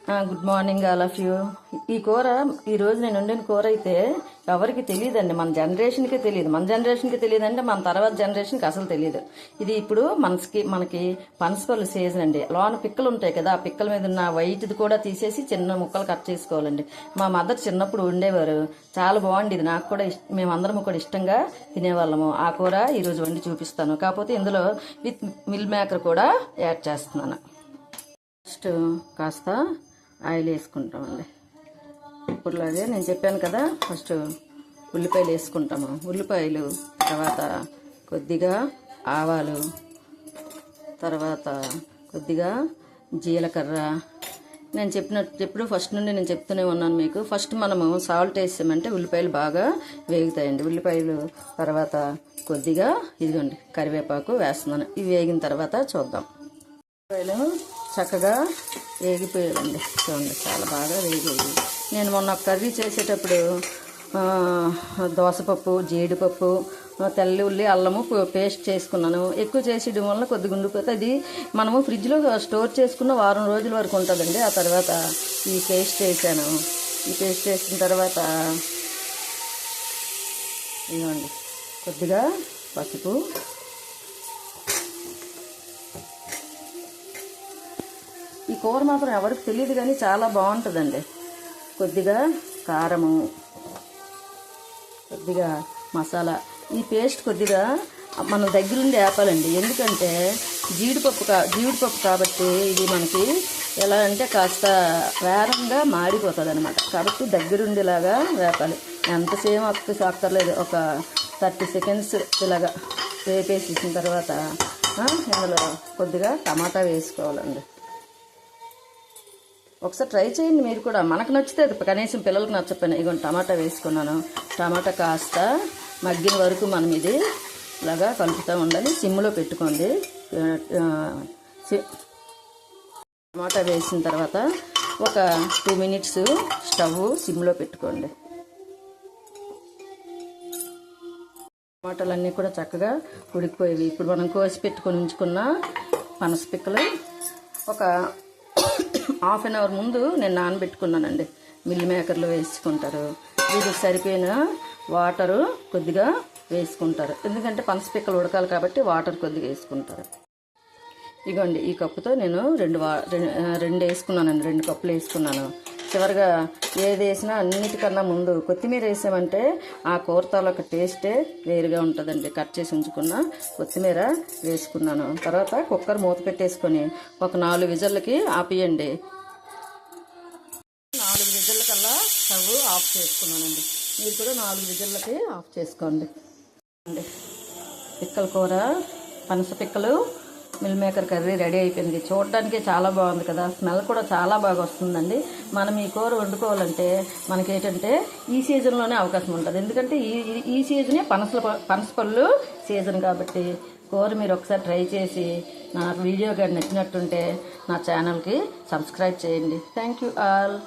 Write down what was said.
Good morning all of you. ఈ కూర ఈరోజు నేను వండిన కూర అయితే ఎవరికి తెలియదండి. మన జనరేషన్కి తెలియదు అంటే మన తర్వాత జనరేషన్కి అసలు తెలియదు. ఇది ఇప్పుడు మనకి పనసపళ్ళు సీజన్ అండి. లోన పిక్కలు ఉంటాయి కదా, ఆ పిక్కల మీద ఉన్న వైట్ది కూడా తీసేసి చిన్న ముక్కలు కట్ చేసుకోవాలండి. మా మదర్ చిన్నప్పుడు వండేవారు, చాలా బాగుంది. ఇది నాకు కూడా మేమందరం కూడా ఇష్టంగా తినేవాళ్ళము. ఆ కూర ఈరోజు వండి చూపిస్తాను. కాకపోతే ఇందులో విత్ మిల్ మేకర్ కూడా యాడ్ చేస్తున్నాను. ఫస్ట్ కాస్త ఆయిల్ వేసుకుంటామండి. ఇప్పుడులాగే నేను చెప్పాను కదా, ఫస్ట్ ఉల్లిపాయలు వేసుకుంటాము. ఉల్లిపాయలు తర్వాత కొద్దిగా ఆవాలు, తర్వాత కొద్దిగా జీలకర్ర. నేను ఎప్పుడు ఫస్ట్ నుండి నేను చెప్తూనే ఉన్నాను మీకు. ఫస్ట్ మనము సాల్ట్ వేసామంటే ఉల్లిపాయలు బాగా వేగుతాయండి. ఉల్లిపాయలు తర్వాత కొద్దిగా ఇదిగోండి కరివేపాకు వేస్తున్నాను. ఇవి వేగిన తర్వాత చూద్దాం. ఉల్లిపాయలు చక్కగా వేగిపోయాయండి. చూడండి, చాలా బాగా వేగేది. నేను మొన్న కర్రీ చేసేటప్పుడు దోసపప్పు, జీడిపప్పు, తెల్ల ఉల్లి, అల్లము పేస్ట్ చేసుకున్నాను. ఎక్కువ చేసేయడం వల్ల కొద్దిగా ఉండిపోతే అది మనము ఫ్రిడ్జ్లో స్టోర్ చేసుకున్న వారం రోజుల వరకు ఉంటుందండి. ఆ తర్వాత ఈ పేస్ట్ వేసాను. ఈ పేస్ట్ వేసిన తర్వాత ఇదిగోండి కొద్దిగా పసుపు, ఈ కూర మాత్రం ఎవరికి తెలియదు కానీ చాలా బాగుంటుందండి. కొద్దిగా కారము, కొద్దిగా మసాలా. ఈ పేస్ట్ కొద్దిగా మనం దగ్గరుండి వేపాలండి. ఎందుకంటే జీడిపప్పు కాబట్టి ఇది మనకి ఎలా అంటే కాస్త వేరంగా మాడిపోతుంది అనమాట. కాబట్టి దగ్గరుండేలాగా వేపాలి. ఎంతసేపు అక్కర్లేదు, ఒక 30 సెకండ్స్ ఇలాగా వేపేసిన తర్వాత ఇందులో కొద్దిగా టమాటా వేసుకోవాలండి. ఒకసారి ట్రై చేయండి మీరు కూడా. మనకు నచ్చితే కనీసం పిల్లలకు నచ్చకపోయినా ఇగోండి టమాటా వేసుకున్నాను. టమాటా కాస్త మగ్గిన వరకు మనం ఇది ఇలాగా కలుపుతూ ఉండాలి. సిమ్లో పెట్టుకోండి. టమాటా వేసిన తర్వాత ఒక 2 మినిట్స్ స్టవ్ సిమ్లో పెట్టుకోండి. టమాటాలన్నీ కూడా చక్కగా ఉడికిపోయేవి. ఇప్పుడు మనం కోసి పెట్టుకొని ఉంచుకున్న పనస పిక్కలు ఒక హాఫ్ అన్ అవర్ ముందు నేను నానబెట్టుకున్నానండి. మిల్ మేకర్లో వేసుకుంటారు. వీటికి సరిపోయిన వాటరు కొద్దిగా వేసుకుంటారు. ఎందుకంటే పనస పిక్కలు ఉడకాలి కాబట్టి వాటర్ కొద్దిగా వేసుకుంటారు. ఇగోండి ఈ కప్పుతో నేను రెండు వేసుకున్నానండి. 2 కప్పులు వేసుకున్నాను. చివరిగా ఏది వేసినా అన్నిటికన్నా ముందు కొత్తిమీర వేసామంటే ఆ కూర తాలూకా టేస్టే వేరుగా ఉంటుందండి. కట్ చేసి ఉంచుకున్న కొత్తిమీర వేసుకున్నాను. తర్వాత కుక్కర్ మూత పెట్టేసుకొని ఒక 4 విజిల్లకి ఆపేయండి. 4 విజిల్లకల్లా స్టవ్ ఆఫ్ చేసుకున్నానండి. మీరు కూడా 4 విజిల్లకి ఆఫ్ చేసుకోండి. పిక్కల కూర, పనస పిక్కలు, మిల్ మేకర్ కర్రీ రెడీ అయిపోయింది. చూడడానికి చాలా బాగుంది కదా, స్మెల్ కూడా చాలా బాగా వస్తుందండి. మనం ఈ కూర వండుకోవాలంటే మనకేంటంటే ఈ సీజన్లోనే అవకాశం ఉంటుంది. ఎందుకంటే ఈ సీజనే పనసపళ్ళు సీజన్ కాబట్టి కూర మీరు ఒకసారి ట్రై చేసి నాకు వీడియో కానీ నచ్చినట్టుంటే నా ఛానల్కి సబ్స్క్రైబ్ చేయండి. Thank you all.